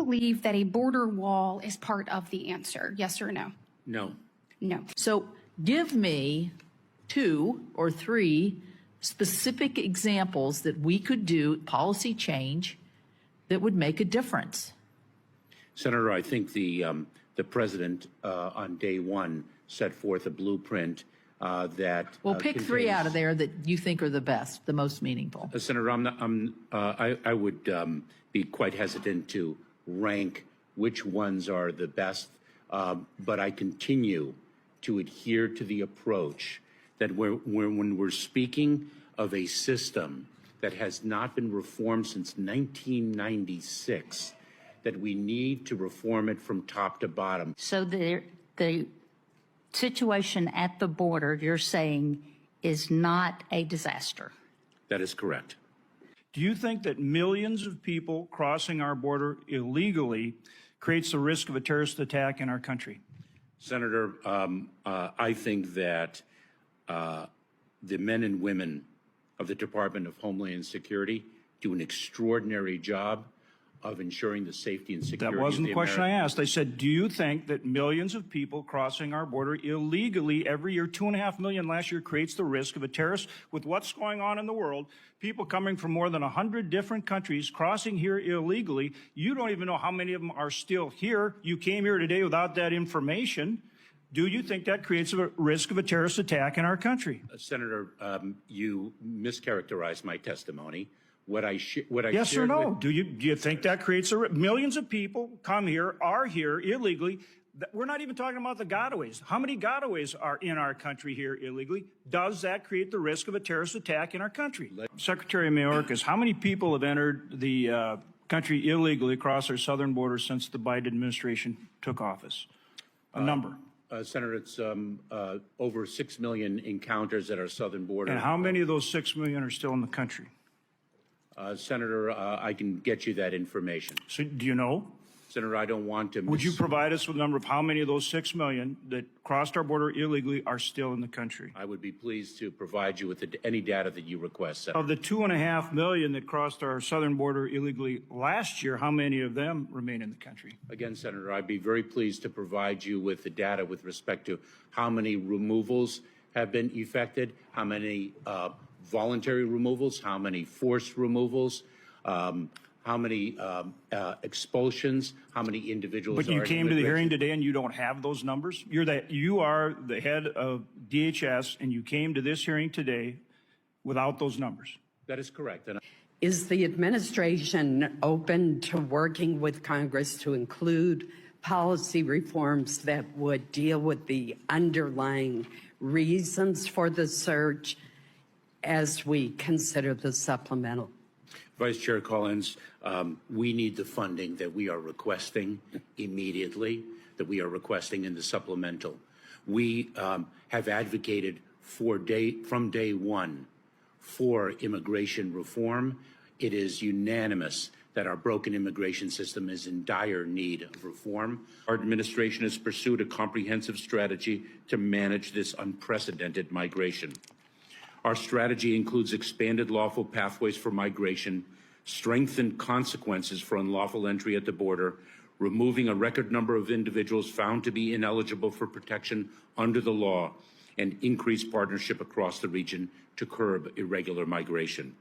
believe that a border wall is part of the answer? Yes or no? No. No. So give me 2 or 3 specific examples that we could do, policy change, that would make a difference. Senator, I think the president on day one set forth a blueprint that Well, pick 3 out of there that you think are the best, the most meaningful. Senator, I would be quite hesitant to rank which ones are the best, but I continue to adhere to the approach that when we're speaking of a system that has not been reformed since 1996, that we need to reform it from top to bottom. So the situation at the border, you're saying, is not a disaster? That is correct. Do you think that millions of people crossing our border illegally creates the risk of a terrorist attack in our country? Senator, I think that the men and women of the Department of Homeland Security do an extraordinary job of ensuring the safety and security. That wasn't the question I asked. I said, do you think that millions of people crossing our border illegally every year, 2.5 million last year, creates the risk of a terrorist? With what's going on in the world, people coming from more than 100 different countries crossing here illegally, you don't even know how many of them are still here. You came here today withoat that information. Do you think that creates a risk of a terrorist attack in our country? Senator, you mischaracterized my testimony. Yes or no? Do you think that creates millions of people come here, are here illegally? We're not even talking about the gotaways. How many gotaways are in our country here illegally? Does that create the risk of a terrorist attack in our country? Secretary Mayorkas, how many people have entered the country illegally across our southern border since the Biden administration took office? A number. Senator, it's over 6 million encounters at our southern border. And how many of those 6 million are still in the country? Senator, I can get you that information. So do you know? Senator, I don't want to. Would you provide us with a number of how many of those 6 million that crossed our border illegally are still in the country? I would be pleased to provide you with any data that you request, Senator. Of the 2.5 million that crossed our southern border illegally last year, how many of them remain in the country? Again, Senator, I'd be very pleased to provide you with the data with respect to how many removals have been effected, how many voluntary removals, how many forced removals, how many expulsions, how many individuals. But you came to the hearing today and you don't have those numbers? You are the head of DHS and you came to this hearing today without those numbers. That is correct. Is the administration open to working with Congress to include policy reforms that would deal with the underlying reasons for the surge as we consider the supplemental? Vice Chair Collins, we need the funding that we are requesting immediately, that we are requesting in the supplemental. We have advocated from day one for immigration reform. It is unanimous that our broken immigration system is in dire need of reform. Our administration has pursued a comprehensive strategy to manage this unprecedented migration. Our strategy includes expanded lawful pathways for migration, strengthened consequences for unlawful entry at the border, removing a record number of individuals found to be ineligible for protection under the law, and increased partnership across the region to curb irregular migration.